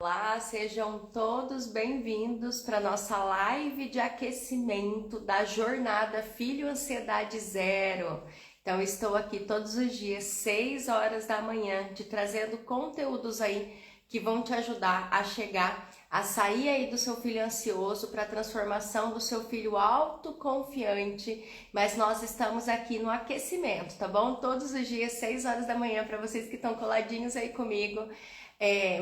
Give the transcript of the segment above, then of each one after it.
Olá, sejam todos bem-vindos para nossa live de aquecimento da jornada Filho Ansiedade Zero. Então, estou aqui todos os dias, 6 horas da manhã, te trazendo conteúdos aí que vão te ajudar a chegar, a sair aí do seu filho ansioso para a transformação do seu filho autoconfiante. Mas nós estamos aqui no aquecimento, tá bom? Todos os dias, 6 horas da manhã, para vocês que estão coladinhos aí comigo.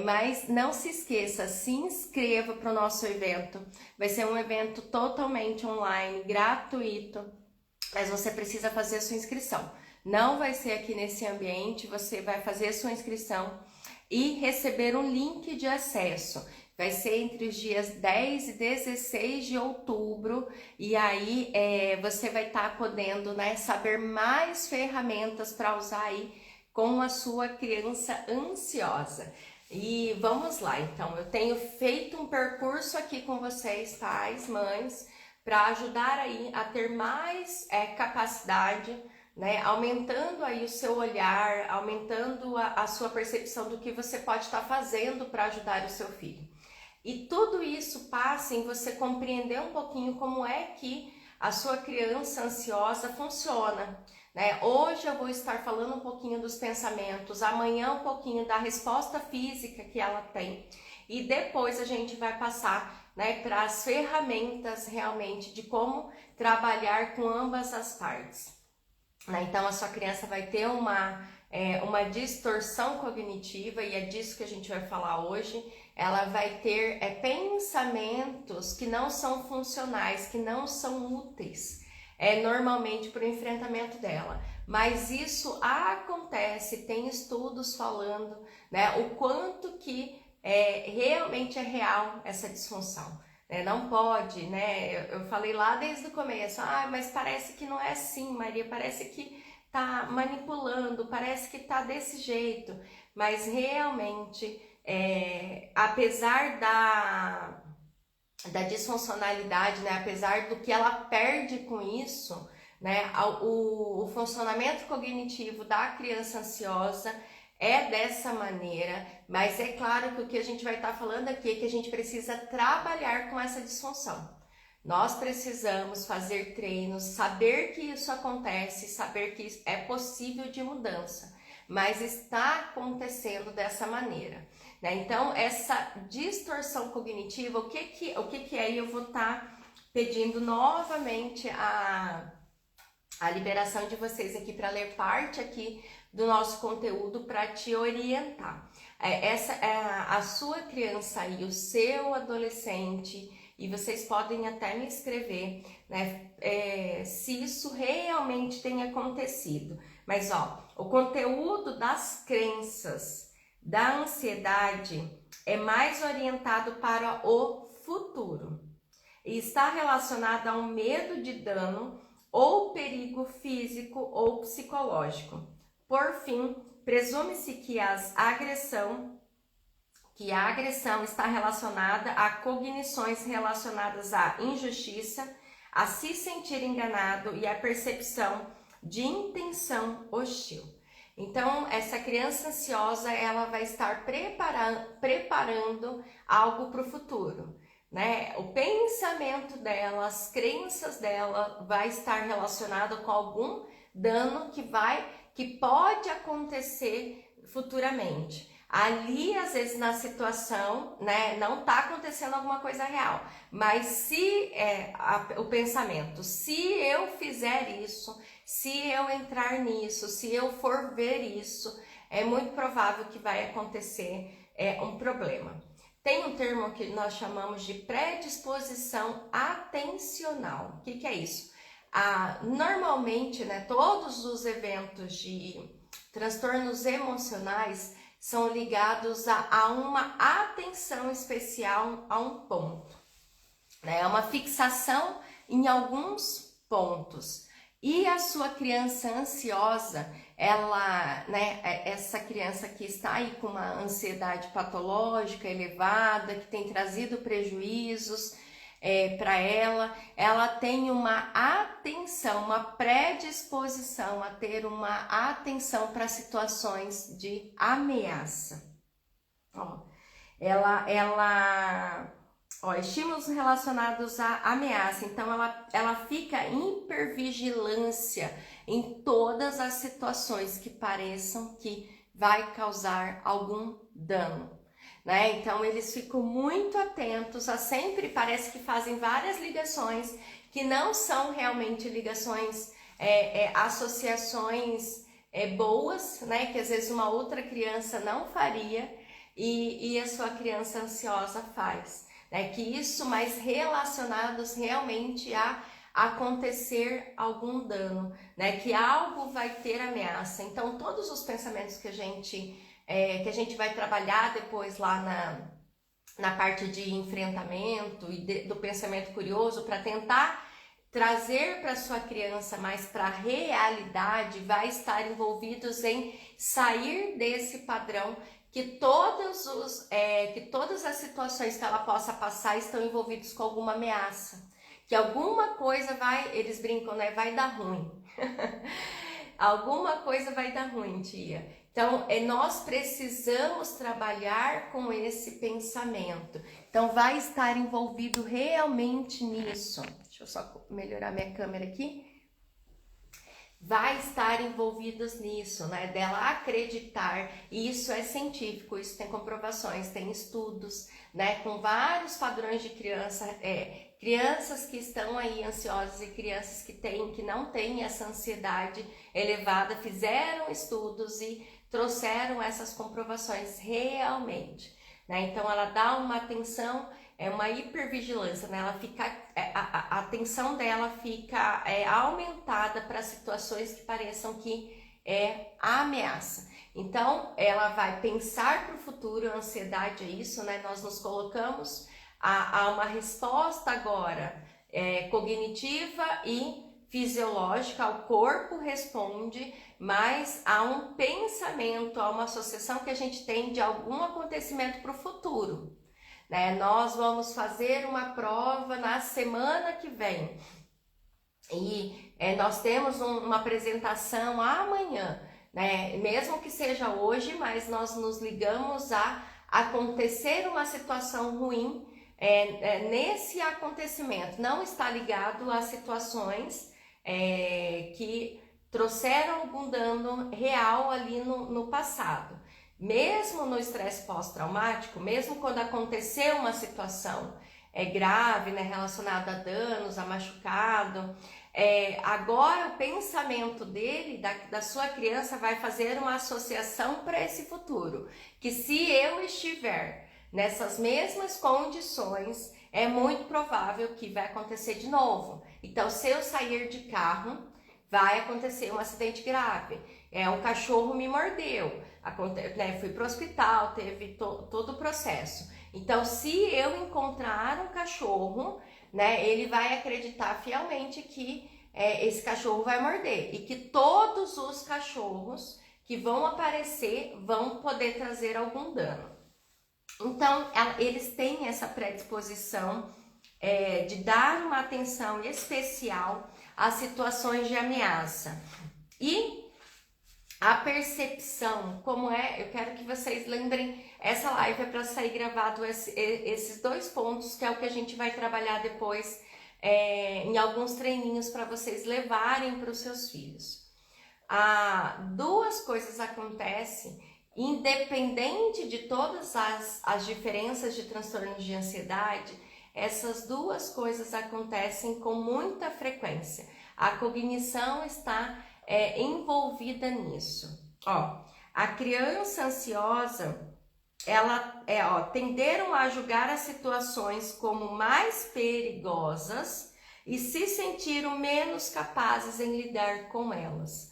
Mas não se esqueça, se inscreva para o nosso evento. Vai ser um evento totalmente online, gratuito, mas você precisa fazer a sua inscrição. Não vai ser aqui nesse ambiente, você vai fazer a sua inscrição e receber um link de acesso. Vai ser entre os dias 10 e 16 de outubro, e aí você vai estar podendo, né, saber mais ferramentas para usar aí com a sua criança ansiosa. E vamos lá, então, eu tenho feito um percurso aqui com vocês, pais, mães, para ajudar aí a ter mais capacidade, né, aumentando aí o seu olhar, aumentando a sua percepção do que você pode estar fazendo para ajudar o seu filho. E tudo isso passa em você compreender um pouquinho como é que a sua criança ansiosa funciona, né? Hoje eu vou estar falando um pouquinho dos pensamentos, amanhã um pouquinho da resposta física que ela tem, e depois a gente vai passar, né, para as ferramentas realmente de como trabalhar com ambas as partes, né? Então a sua criança vai ter uma distorção cognitiva, e é disso que a gente vai falar hoje. Ela vai ter pensamentos que não são funcionais, que não são úteis, normalmente para o enfrentamento dela. Mas isso acontece, tem estudos falando, né, o quanto que realmente é real essa disfunção. Não pode, né? Eu falei lá desde o começo, mas parece que não é assim, Maria, parece que tá manipulando, parece que tá desse jeito, mas realmente, apesar da disfuncionalidade, né, apesar do que ela perde com isso, né, o funcionamento cognitivo da criança ansiosa é dessa maneira, mas é claro que o que a gente vai estar falando aqui é que a gente precisa trabalhar com essa disfunção. Nós precisamos fazer treinos, saber que isso acontece, saber que é possível de mudança, mas está acontecendo dessa maneira, né? Então, essa distorção cognitiva, o que é? Eu vou estar pedindo novamente a liberação de vocês aqui para ler parte aqui do nosso conteúdo para te orientar. Essa é a sua criança e o seu adolescente, e vocês podem até me escrever, né, se isso realmente tem acontecido. Mas o conteúdo das crenças da ansiedade é mais orientado para o futuro e está relacionado a um medo de dano ou perigo físico ou psicológico. Por fim, presume-se que a agressão está relacionada a cognições relacionadas à injustiça, a se sentir enganado e a percepção de intenção hostil. Então, essa criança ansiosa, ela vai estar preparando algo para o futuro, né? O pensamento dela, as crenças dela vai estar relacionado com algum dano que pode acontecer futuramente. Ali, às vezes, na situação, né, não está acontecendo alguma coisa real, mas se o pensamento, se eu fizer isso, se eu entrar nisso, se eu for ver isso, é muito provável que vai acontecer um problema. Tem um termo que nós chamamos de predisposição atencional. O que é isso? Normalmente, né, todos os eventos de transtornos emocionais são ligados a uma atenção especial a um ponto, né? É uma fixação em alguns pontos. E a sua criança ansiosa, ela, né, essa criança que está aí com uma ansiedade patológica elevada, que tem trazido prejuízos para ela tem uma atenção, uma predisposição a ter uma atenção para situações de ameaça. Ó, estímulos relacionados à ameaça. Então, ela fica em hipervigilância em todas as situações que pareçam que vai causar algum dano, né? Então, eles ficam muito atentos a sempre, parece que fazem várias ligações que não são realmente ligações, associações boas, né? Que às vezes uma outra criança não faria e a sua criança ansiosa faz. Que isso mais relacionados realmente a acontecer algum dano, né? Que algo vai ter ameaça. Então, todos os pensamentos que a gente vai trabalhar depois lá na parte de enfrentamento e do pensamento curioso para tentar trazer para sua criança mais para a realidade, vai estar envolvidos em sair desse padrão que todas as situações que ela possa passar estão envolvidos com alguma ameaça, que alguma coisa eles brincam, né? Vai dar ruim. Alguma coisa vai dar ruim, tia. Então, nós precisamos trabalhar com esse pensamento. Então, vai estar envolvido realmente nisso. Deixa eu só melhorar minha câmera aqui. Vai estar envolvidos nisso, né? Dela acreditar, e isso é científico, isso tem comprovações, tem estudos, né? Com vários padrões de crianças que estão aí ansiosas e crianças que não têm essa ansiedade elevada, fizeram estudos e trouxeram essas comprovações realmente, né? Então ela dá uma atenção, uma hipervigilância, né? Ela fica, a atenção dela fica aumentada para situações que pareçam que é a ameaça. Então ela vai pensar para o futuro, a ansiedade é isso, né? Nós nos colocamos a uma resposta agora cognitiva e fisiológica, o corpo responde, mas há um pensamento, há uma associação que a gente tem de algum acontecimento para o futuro, né? Nós vamos fazer uma prova na semana que vem e nós temos uma apresentação amanhã, né? Mesmo que seja hoje, mas nós nos ligamos a acontecer uma situação ruim nesse acontecimento. Não está ligado a situações que trouxeram algum dano real ali no passado. Mesmo no estresse pós-traumático, mesmo quando aconteceu uma situação grave, né, relacionada a danos, a machucado, agora o pensamento dele, da sua criança, vai fazer uma associação para esse futuro, que se eu estiver nessas mesmas condições, é muito provável que vai acontecer de novo. Então, se eu sair de carro, vai acontecer um acidente grave. Um cachorro me mordeu, fui para o hospital, teve todo o processo. Então, se eu encontrar um cachorro, né, ele vai acreditar fielmente que esse cachorro vai morder e que todos os cachorros que vão aparecer vão poder trazer algum dano. Então, eles têm essa predisposição de dar uma atenção especial às situações de ameaça. E a percepção, como eu quero que vocês lembrem, essa live é para sair gravado esses dois pontos, que é o que a gente vai trabalhar depois em alguns treininhos para vocês levarem para os seus filhos. Duas coisas acontecem, independente de todas as diferenças de transtornos de ansiedade, essas duas coisas acontecem com muita frequência. A cognição está envolvida nisso. A criança ansiosa, ela tenderam a julgar as situações como mais perigosas e se sentiram menos capazes em lidar com elas.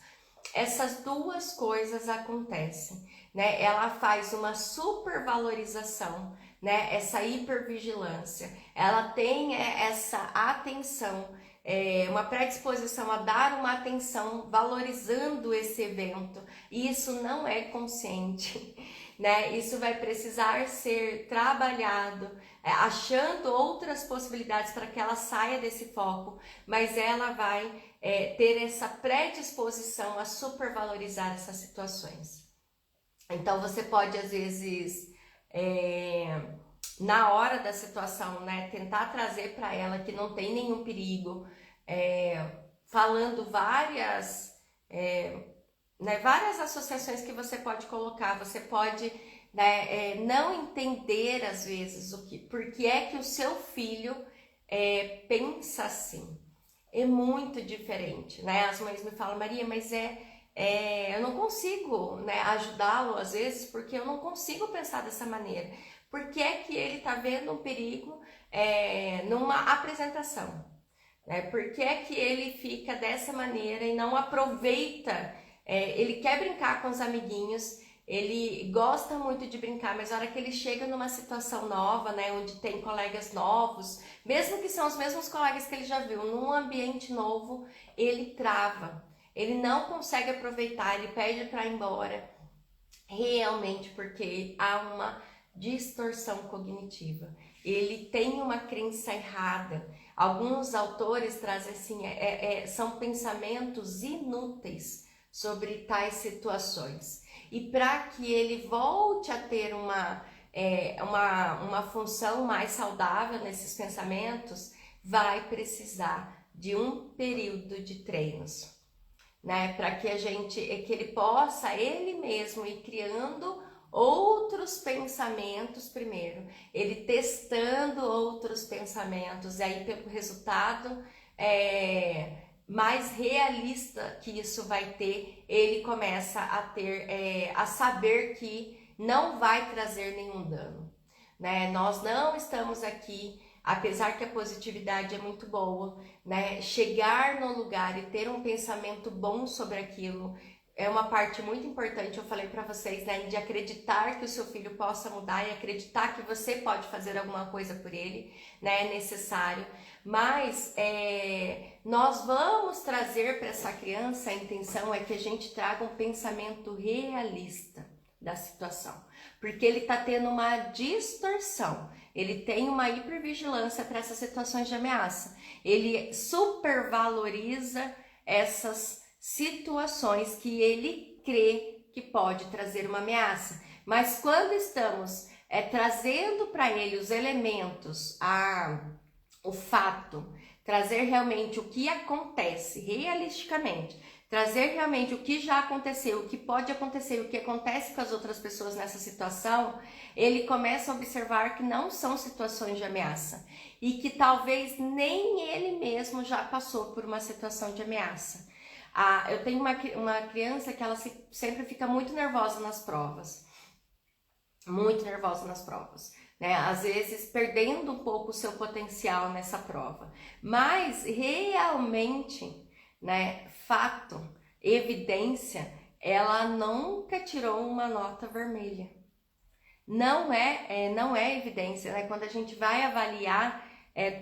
Essas duas coisas acontecem, né? Ela faz uma supervalorização, né? Essa hipervigilância, ela tem essa atenção, uma predisposição a dar uma atenção valorizando esse evento, e isso não é consciente, né? Isso vai precisar ser trabalhado, achando outras possibilidades para que ela saia desse foco, mas ela vai ter essa predisposição a supervalorizar essas situações. Então você pode às vezes na hora da situação, né, tentar trazer para ela que não tem nenhum perigo, falando várias associações que você pode colocar. Você pode, né, não entender às vezes por que é que o seu filho pensa assim. É muito diferente, né? As mães me falam, Maria, mas eu não consigo, né, ajudá-lo às vezes porque eu não consigo pensar dessa maneira. Por que é que ele está vendo um perigo numa apresentação? Por que é que ele fica dessa maneira e não aproveita? Ele quer brincar com os amiguinhos, ele gosta muito de brincar, mas na hora que ele chega numa situação nova, né, onde tem colegas novos, mesmo que são os mesmos colegas que ele já viu, num ambiente novo, ele trava, ele não consegue aproveitar, ele pede para ir embora, realmente porque há uma distorção cognitiva, ele tem uma crença errada. Alguns autores trazem assim, são pensamentos inúteis sobre tais situações. E para que ele volte a ter uma função mais saudável nesses pensamentos, vai precisar de um período de treinos, né? Para que que ele possa ele mesmo ir criando outros pensamentos primeiro, ele testando outros pensamentos, e aí pelo resultado mais realista que isso vai ter, ele começa a saber que não vai trazer nenhum dano, né? Nós não estamos aqui, apesar que a positividade é muito boa, né? Chegar no lugar e ter um pensamento bom sobre aquilo é uma parte muito importante. Eu falei para vocês, né, de acreditar que o seu filho possa mudar e acreditar que você pode fazer alguma coisa por ele, né, é necessário. Mas nós vamos trazer para essa criança, a intenção é que a gente traga um pensamento realista da situação, porque ele está tendo uma distorção, ele tem uma hipervigilância para essas situações de ameaça, ele supervaloriza essas situações que ele crê que pode trazer uma ameaça. Mas quando estamos trazendo para ele os elementos, o fato, trazer realmente o que acontece realisticamente, trazer realmente o que já aconteceu, o que pode acontecer, o que acontece com as outras pessoas nessa situação, ele começa a observar que não são situações de ameaça e que talvez nem ele mesmo já passou por uma situação de ameaça. Eu tenho uma criança que ela sempre fica muito nervosa nas provas, né? Às vezes perdendo um pouco o seu potencial nessa prova, mas realmente, né, fato, evidência, ela nunca tirou uma nota vermelha. Não é evidência, né? Quando a gente vai avaliar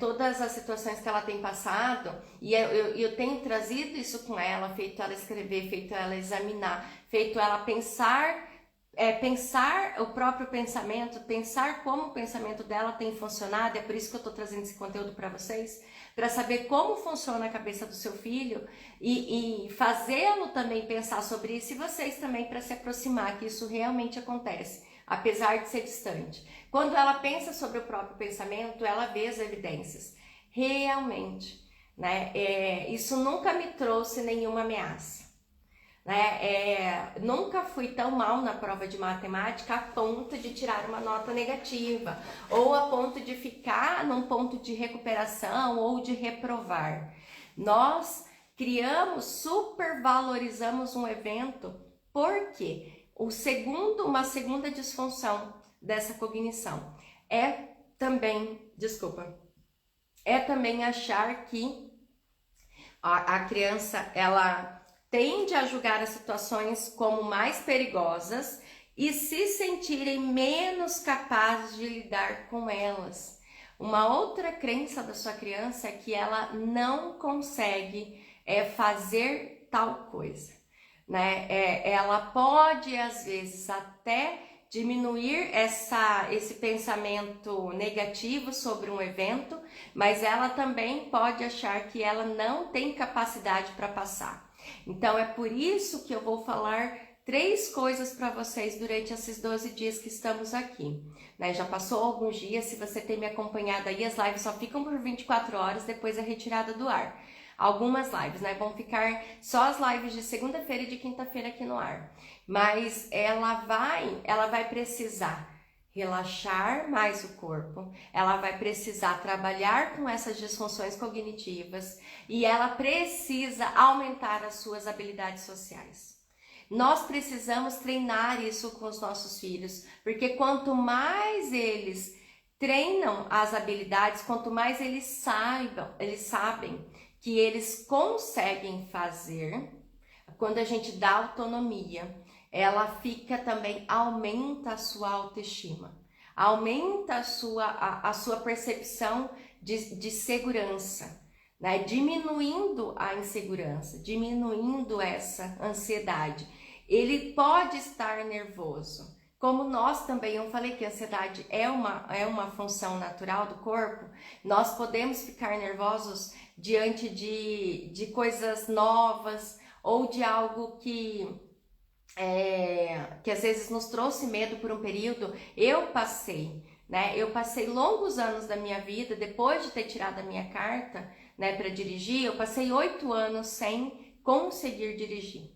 todas as situações que ela tem passado, e eu tenho trazido isso com ela, feito ela escrever, feito ela examinar, feito ela pensar o próprio pensamento, pensar como o pensamento dela tem funcionado. É por isso que eu estou trazendo esse conteúdo para vocês, para saber como funciona a cabeça do seu filho e fazê-lo também pensar sobre isso, e vocês também, para se aproximar, que isso realmente acontece, apesar de ser distante. Quando ela pensa sobre o próprio pensamento, ela vê as evidências. Realmente, né? Isso nunca me trouxe nenhuma ameaça, né? Nunca fui tão mal na prova de matemática a ponto de tirar uma nota negativa, ou a ponto de ficar num ponto de recuperação ou de reprovar. Nós supervalorizamos um evento porque uma segunda disfunção dessa cognição é também achar que a criança, ela tende a julgar as situações como mais perigosas e se sentirem menos capazes de lidar com elas. Uma outra crença da sua criança é que ela não consegue fazer tal coisa, né? Ela pode, às vezes, até diminuir esse pensamento negativo sobre um evento, mas ela também pode achar que ela não tem capacidade para passar. Então é por isso que eu vou falar 3 coisas para vocês durante esses 12 dias que estamos aqui. Né? Já passou alguns dias, se você tem me acompanhado aí, as lives só ficam por 24 horas, depois é retirada do ar. Algumas lives, né? Vão ficar só as lives de segunda-feira e de quinta-feira aqui no ar. Mas ela vai precisar relaxar mais o corpo, ela vai precisar trabalhar com essas disfunções cognitivas e ela precisa aumentar as suas habilidades sociais. Nós precisamos treinar isso com os nossos filhos, porque quanto mais eles treinam as habilidades, quanto mais eles sabem que eles conseguem fazer, quando a gente dá autonomia, ela fica também, aumenta a sua autoestima, aumenta a sua percepção de segurança, né? Diminuindo a insegurança, diminuindo essa ansiedade. Ele pode estar nervoso, como nós também, eu falei que a ansiedade é uma função natural do corpo, nós podemos ficar nervosos diante de coisas novas ou de algo que às vezes nos trouxe medo por um período. Eu passei longos anos da minha vida, depois de ter tirado a minha carta, né, para dirigir, eu passei 8 anos sem conseguir dirigir,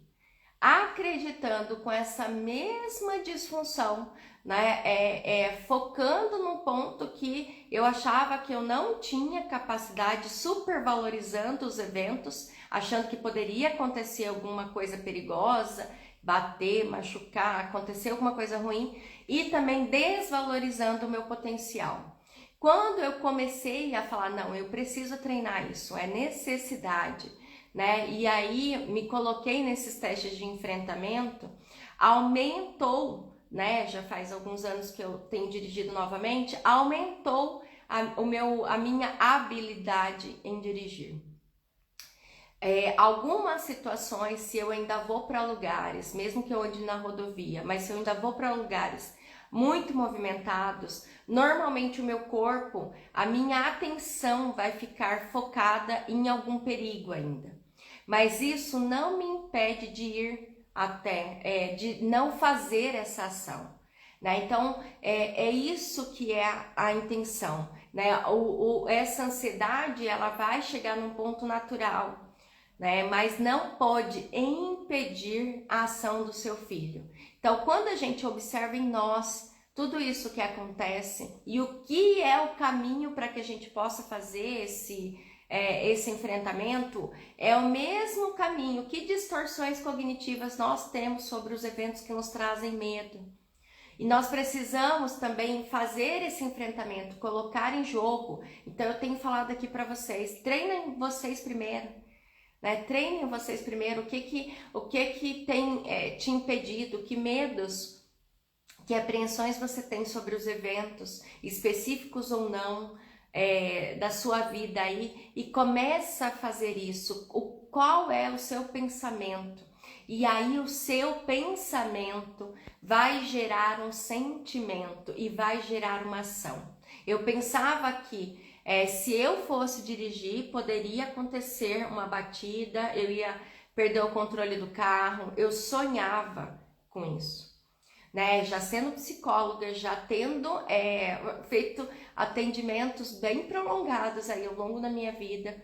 acreditando com essa mesma disfunção, né, focando num ponto que eu achava que eu não tinha capacidade, supervalorizando os eventos, achando que poderia acontecer alguma coisa perigosa, bater, machucar, acontecer alguma coisa ruim, e também desvalorizando o meu potencial. Quando eu comecei a falar, não, eu preciso treinar isso, é necessidade, né? E aí me coloquei nesses testes de enfrentamento, aumentou, né? Já faz alguns anos que eu tenho dirigido novamente, aumentou a minha habilidade em dirigir. Algumas situações, se eu ainda vou para lugares, mesmo que eu ande na rodovia, mas se eu ainda vou para lugares muito movimentados, normalmente o meu corpo, a minha atenção vai ficar focada em algum perigo ainda. Mas isso não me impede de ir até, de não fazer essa ação, né? Então, é isso que é a intenção, né? Essa ansiedade, ela vai chegar num ponto natural, né? Mas não pode impedir a ação do seu filho. Então, quando a gente observa em nós tudo isso que acontece e o que é o caminho para que a gente possa fazer esse enfrentamento, é o mesmo caminho. Que distorções cognitivas nós temos sobre os eventos que nos trazem medo? E nós precisamos também fazer esse enfrentamento, colocar em jogo. Então, eu tenho falado aqui para vocês, treinem vocês primeiro. Né? Treinem vocês primeiro o que tem te impedido, que medos, que apreensões você tem sobre os eventos, específicos ou não, da sua vida aí, e começa a fazer isso. Qual é o seu pensamento? E aí o seu pensamento vai gerar um sentimento e vai gerar uma ação. Eu pensava que se eu fosse dirigir, poderia acontecer uma batida, eu ia perder o controle do carro. Eu sonhava com isso, né? Já sendo psicóloga, já tendo feito atendimentos bem prolongados aí ao longo da minha vida,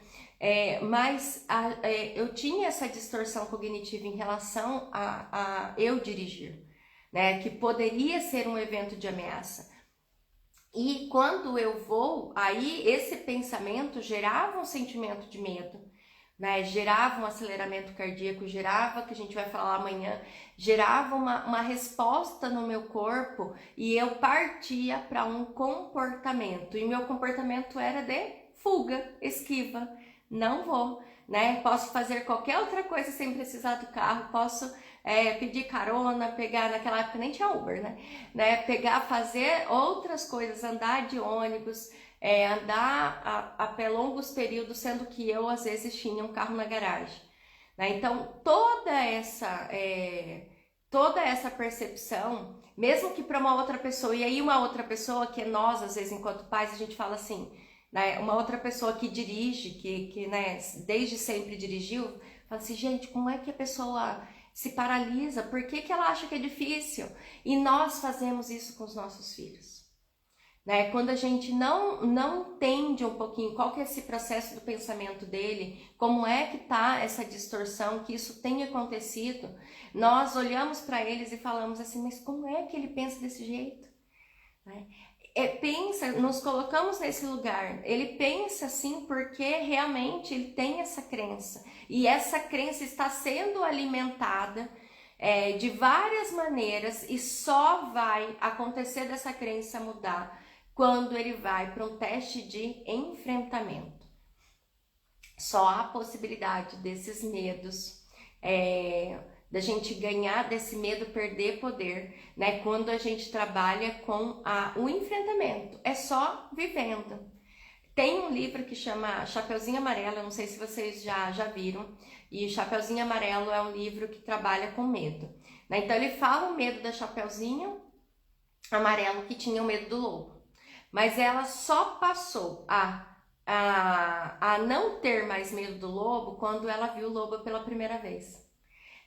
mas eu tinha essa distorção cognitiva em relação a eu dirigir, né? Que poderia ser um evento de ameaça. E quando eu vou, aí esse pensamento gerava um sentimento de medo, né? Gerava um aceleramento cardíaco, gerava, que a gente vai falar amanhã, gerava uma resposta no meu corpo e eu partia para um comportamento. E meu comportamento era de fuga, esquiva, não vou, né? Posso fazer qualquer outra coisa sem precisar do carro, posso pedir carona, pegar, naquela época nem tinha Uber, né? Pegar, fazer outras coisas, andar de ônibus, andar a pé longos períodos, sendo que eu às vezes tinha um carro na garagem, né? Então toda essa percepção, mesmo que para uma outra pessoa, e aí uma outra pessoa que é nós, às vezes enquanto pais, a gente fala assim, né? Uma outra pessoa que dirige, que né, desde sempre dirigiu, fala assim, gente, como é que a pessoa se paralisa. Por que que ela acha que é difícil? E nós fazemos isso com os nossos filhos. Né? Quando a gente não entende um pouquinho qual que é esse processo do pensamento dele, como é que tá essa distorção, que isso tem acontecido, nós olhamos para eles e falamos assim, mas como é que ele pensa desse jeito? Né? Nos colocamos nesse lugar, ele pensa assim porque realmente ele tem essa crença, e essa crença está sendo alimentada de várias maneiras, e só vai acontecer dessa crença mudar quando ele vai para um teste de enfrentamento. Só há possibilidade desses medos, da gente ganhar desse medo, perder poder, né? Quando a gente trabalha com o enfrentamento, é só vivendo. Tem um livro que chama Chapeuzinho Amarelo, eu não sei se vocês já viram, e Chapeuzinho Amarelo é um livro que trabalha com medo, né? Então ele fala o medo da Chapeuzinho Amarelo, que tinha o medo do lobo. Mas ela só passou a não ter mais medo do lobo quando ela viu o lobo pela primeira vez.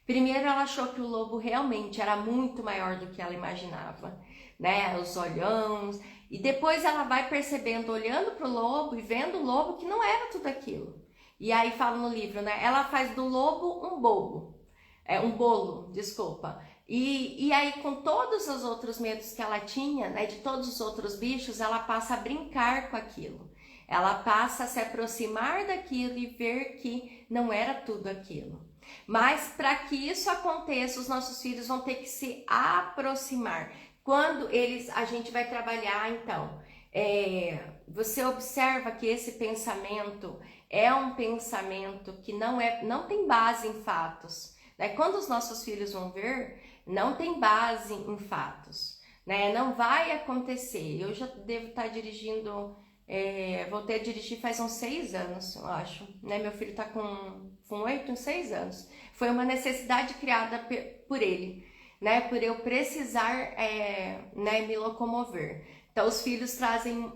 Primeiro ela achou que o lobo realmente era muito maior do que ela imaginava, né? Os olhões. E depois ela vai percebendo, olhando para o lobo e vendo o lobo, que não era tudo aquilo. E aí fala no livro, né? Ela faz do lobo um bolo, desculpa. E aí, com todos os outros medos que ela tinha, né, de todos os outros bichos, ela passa a brincar com aquilo. Ela passa a se aproximar daquilo e ver que não era tudo aquilo. Mas para que isso aconteça, os nossos filhos vão ter que se aproximar. Quando a gente vai trabalhar, então, você observa que esse pensamento é um pensamento que não tem base em fatos. Né? Quando os nossos filhos vão ver, não tem base em fatos, né? Não vai acontecer. Eu já devo estar dirigindo, voltei a dirigir faz uns 6 anos, eu acho, né? Meu filho está com 8, uns 6 anos. Foi uma necessidade criada por ele, né? Por eu precisar, né, me locomover. Então, os filhos trazem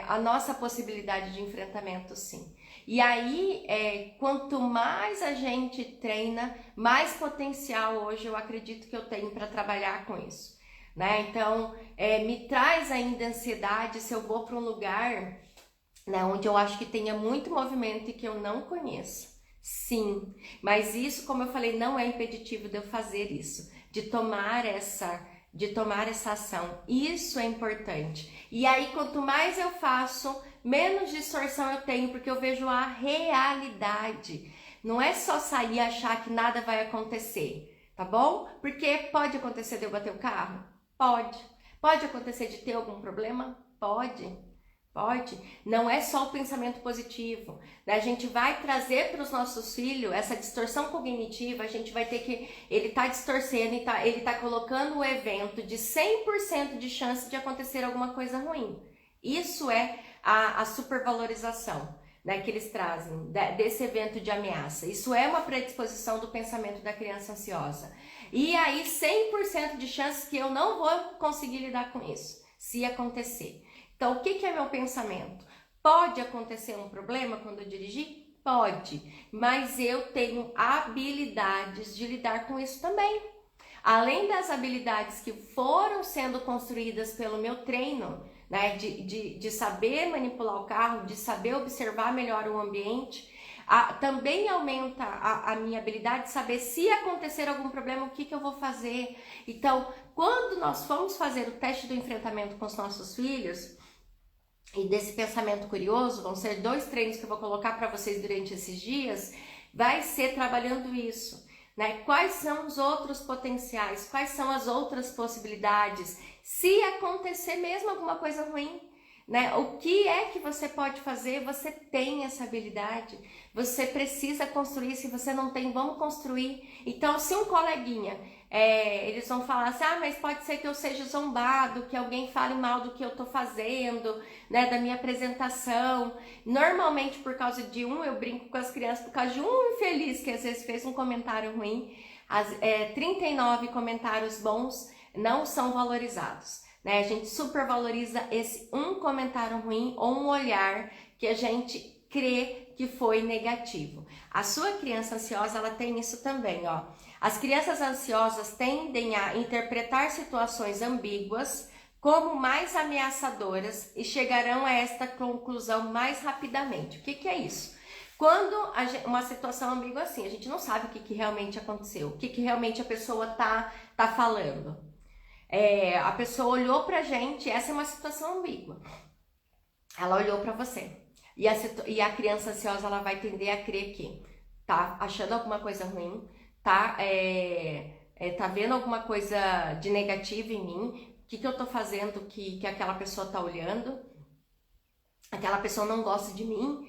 a nossa possibilidade de enfrentamento, sim. E aí, quanto mais a gente treina, mais potencial hoje eu acredito que eu tenho para trabalhar com isso, né? Então, me traz ainda ansiedade se eu vou para um lugar, né, onde eu acho que tenha muito movimento e que eu não conheço. Sim, mas isso, como eu falei, não é impeditivo de eu fazer isso, de tomar essa ação. Isso é importante. E aí, quanto mais eu faço, menos distorção eu tenho, porque eu vejo a realidade. Não é só sair e achar que nada vai acontecer, tá bom? Porque pode acontecer de eu bater o carro? Pode. Pode acontecer de ter algum problema? Pode. Pode. Não é só o pensamento positivo, né? A gente vai trazer para os nossos filhos essa distorção cognitiva, a gente vai ter que... Ele está distorcendo, ele tá colocando o evento de 100% de chance de acontecer alguma coisa ruim. Isso é a supervalorização, né, que eles trazem desse evento de ameaça. Isso é uma predisposição do pensamento da criança ansiosa. E aí 100% de chances que eu não vou conseguir lidar com isso, se acontecer. Então, o que é meu pensamento? Pode acontecer um problema quando eu dirigir? Pode, mas eu tenho habilidades de lidar com isso também. Além das habilidades que foram sendo construídas pelo meu treino, né, de saber manipular o carro, de saber observar melhor o ambiente, também aumenta a minha habilidade de saber se acontecer algum problema, o que eu vou fazer. Então, quando nós formos fazer o teste do enfrentamento com os nossos filhos, e desse pensamento curioso, vão ser 2 treinos que eu vou colocar para vocês durante esses dias, vai ser trabalhando isso, né? Quais são os outros potenciais, quais são as outras possibilidades, se acontecer mesmo alguma coisa ruim, né? O que é que você pode fazer? Você tem essa habilidade, você precisa construir. Se você não tem, vamos construir. Então, se um coleguinha, eles vão falar assim, mas pode ser que eu seja zombado, que alguém fale mal do que eu tô fazendo, né, da minha apresentação. Normalmente, por causa de eu brinco com as crianças, por causa de um infeliz que às vezes fez um comentário ruim, 39 comentários bons não são valorizados, né? A gente supervaloriza esse um comentário ruim ou um olhar que a gente crê que foi negativo. A sua criança ansiosa, ela tem isso também, ó. As crianças ansiosas tendem a interpretar situações ambíguas como mais ameaçadoras e chegarão a esta conclusão mais rapidamente. O que é isso? Quando uma situação ambígua assim, a gente não sabe o que realmente aconteceu, o que realmente a pessoa tá falando. A pessoa olhou pra gente, essa é uma situação ambígua. Ela olhou pra você. E a criança ansiosa, ela vai tender a crer que tá achando alguma coisa ruim, tá vendo alguma coisa de negativo em mim, o que eu tô fazendo que aquela pessoa tá olhando, aquela pessoa não gosta de mim.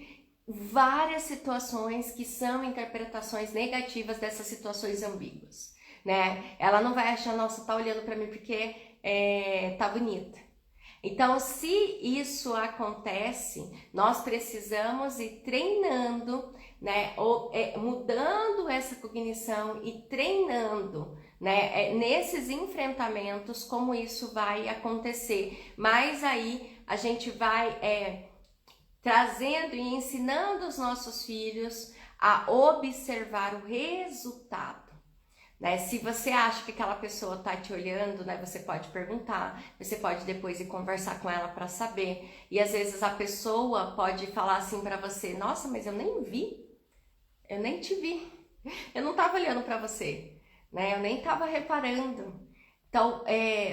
Várias situações que são interpretações negativas dessas situações ambíguas, né? Ela não vai achar, nossa, tá olhando para mim porque tá bonita. Então, se isso acontece, nós precisamos ir treinando, né? Mudando essa cognição e treinando, né? Nesses enfrentamentos, como isso vai acontecer. Mas aí a gente vai trazendo e ensinando os nossos filhos a observar o resultado, né? Se você acha que aquela pessoa tá te olhando, né, você pode perguntar, você pode depois ir conversar com ela para saber. E às vezes a pessoa pode falar assim para você: nossa, mas eu nem vi, eu nem te vi, eu não tava olhando para você, né? Eu nem tava reparando. Então,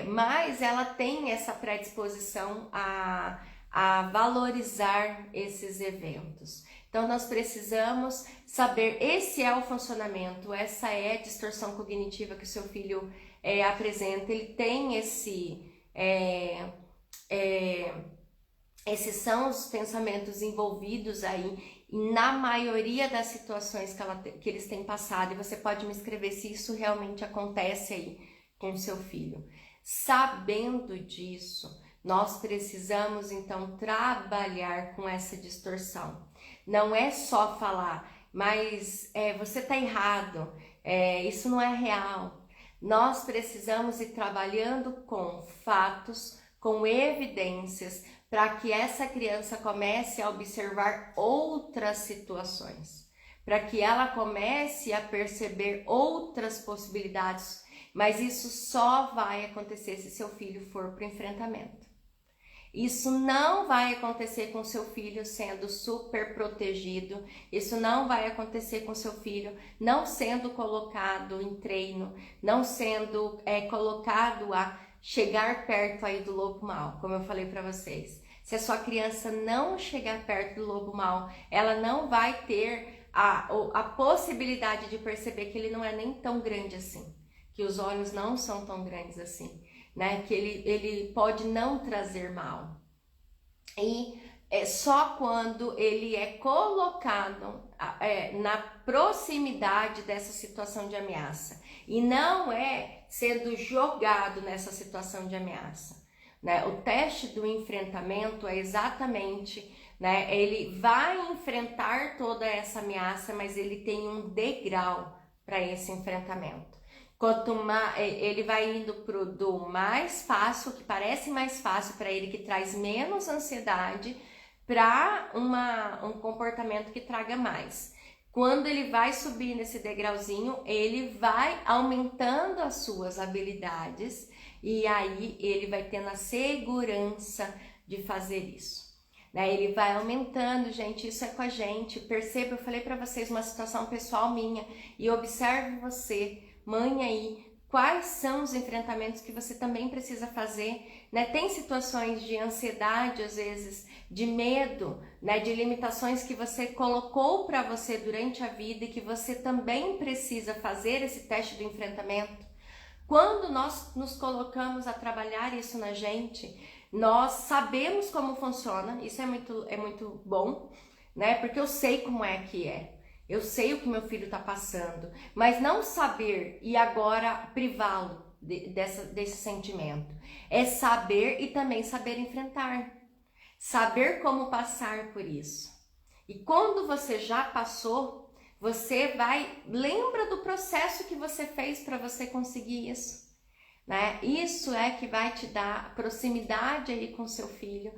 mas ela tem essa predisposição a valorizar esses eventos. Então, nós precisamos saber, esse é o funcionamento, essa é a distorção cognitiva que o seu filho apresenta. Ele tem esses são os pensamentos envolvidos aí, na maioria das situações que eles têm passado. E você pode me escrever se isso realmente acontece aí com o seu filho. Sabendo disso, nós precisamos, então, trabalhar com essa distorção. Não é só falar, mas você está errado, isso não é real. Nós precisamos ir trabalhando com fatos, com evidências, para que essa criança comece a observar outras situações, para que ela comece a perceber outras possibilidades. Mas isso só vai acontecer se seu filho for para o enfrentamento. Isso não vai acontecer com seu filho sendo super protegido, isso não vai acontecer com seu filho não sendo colocado em treino, não sendo colocado a chegar perto aí do lobo mau, como eu falei para vocês. Se a sua criança não chegar perto do lobo mau, ela não vai ter a possibilidade de perceber que ele não é nem tão grande assim, que os olhos não são tão grandes assim, né? Que ele pode não trazer mal. E é só quando ele é colocado na proximidade dessa situação de ameaça e não é sendo jogado nessa situação de ameaça, né? O teste do enfrentamento é exatamente, né? Ele vai enfrentar toda essa ameaça, mas ele tem um degrau para esse enfrentamento. Quanto mais ele vai indo do mais fácil, que parece mais fácil para ele, que traz menos ansiedade, para um comportamento que traga mais. Quando ele vai subir nesse degrauzinho, ele vai aumentando as suas habilidades e aí ele vai tendo a segurança de fazer isso, né? Ele vai aumentando, gente, isso é com a gente. Perceba, eu falei para vocês uma situação pessoal minha e observe você, mãe aí, quais são os enfrentamentos que você também precisa fazer, né? Tem situações de ansiedade, às vezes, de medo, né? De limitações que você colocou para você durante a vida e que você também precisa fazer esse teste do enfrentamento. Quando nós nos colocamos a trabalhar isso na gente, nós sabemos como funciona, isso é muito bom, né? Porque eu sei como é que é. Eu sei o que meu filho está passando, mas não saber e agora privá-lo desse sentimento. É saber e também saber enfrentar. Saber como passar por isso. E quando você já passou, você lembra do processo que você fez para você conseguir isso, né? Isso é que vai te dar proximidade aí com seu filho.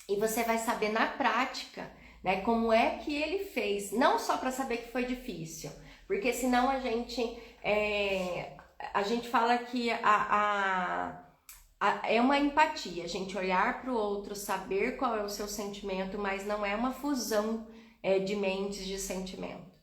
E você vai saber na prática, né, como é que ele fez, não só para saber que foi difícil, Porque senão a gente fala que é uma empatia, a gente olhar para o outro, saber qual é o seu sentimento, mas não é uma fusão de mentes, de sentimento,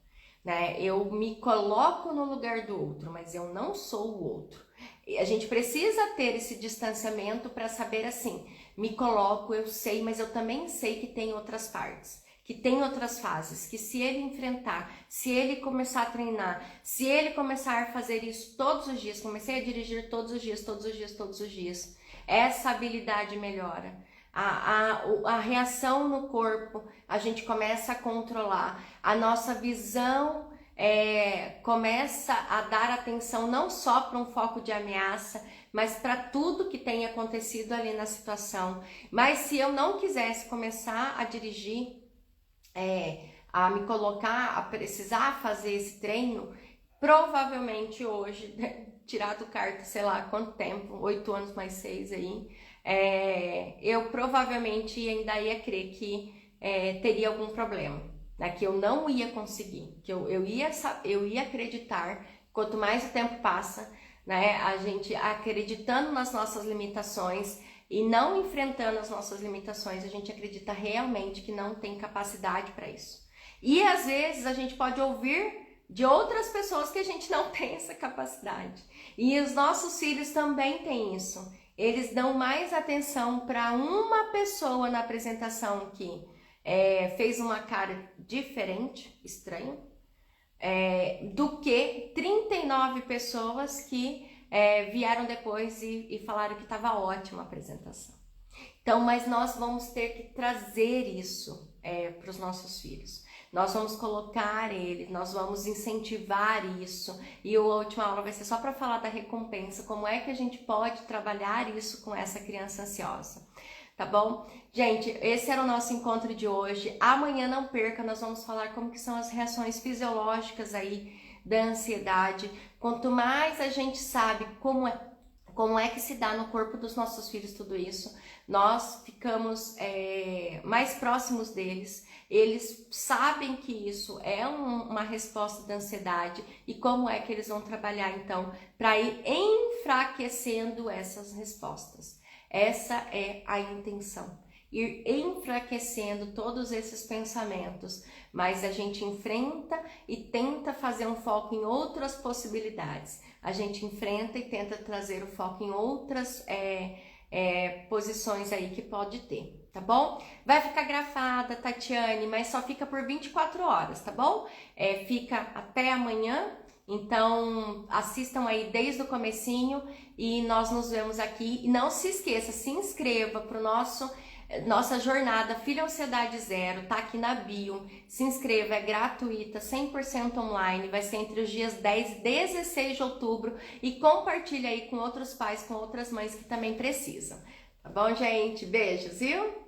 né? Eu me coloco no lugar do outro, mas eu não sou o outro. E a gente precisa ter esse distanciamento para saber assim, me coloco, eu sei, mas eu também sei que tem outras partes, que tem outras fases, que se ele enfrentar, se ele começar a treinar, se ele começar a fazer isso todos os dias, comecei a dirigir todos os dias, essa habilidade melhora. A reação no corpo, a gente começa a controlar, a nossa visão começa a dar atenção não só para um foco de ameaça, mas para tudo que tem acontecido ali na situação. Mas se eu não quisesse começar a dirigir, a me colocar, a precisar fazer esse treino, provavelmente hoje, tirado carta, sei lá quanto tempo, 8 anos mais 6 aí, eu provavelmente ainda ia crer que teria algum problema, né? Que eu não ia conseguir, que eu ia acreditar, quanto mais o tempo passa, né? A gente acreditando nas nossas limitações e não enfrentando as nossas limitações, a gente acredita realmente que não tem capacidade para isso. E às vezes a gente pode ouvir de outras pessoas que a gente não tem essa capacidade. E os nossos filhos também têm isso. Eles dão mais atenção para uma pessoa na apresentação que fez uma cara diferente, estranha, do que 39 pessoas que vieram depois e falaram que estava ótima a apresentação. Então, mas nós vamos ter que trazer isso para os nossos filhos. Nós vamos colocar eles, nós vamos incentivar isso. E a última aula vai ser só para falar da recompensa, como é que a gente pode trabalhar isso com essa criança ansiosa. Tá bom? Gente, esse era o nosso encontro de hoje. Amanhã não perca, nós vamos falar como que são as reações fisiológicas aí da ansiedade. Quanto mais a gente sabe como é que se dá no corpo dos nossos filhos tudo isso, nós ficamos mais próximos deles. Eles sabem que isso é uma resposta da ansiedade e como é que eles vão trabalhar então para ir enfraquecendo essas respostas. Essa é a intenção, ir enfraquecendo todos esses pensamentos, mas a gente enfrenta e tenta fazer um foco em outras possibilidades. A gente enfrenta e tenta trazer o foco em outras posições aí que pode ter, tá bom? Vai ficar gravada, Tatiane, mas só fica por 24 horas, tá bom? Fica até amanhã, então assistam aí desde o comecinho e nós nos vemos aqui. E não se esqueça, se inscreva para o nossa jornada Filho Ansiedade Zero, tá aqui na bio. Se inscreva, é gratuita, 100% online, vai ser entre os dias 10 e 16 de outubro e compartilha aí com outros pais, com outras mães que também precisam. Tá bom, gente? Beijos, viu?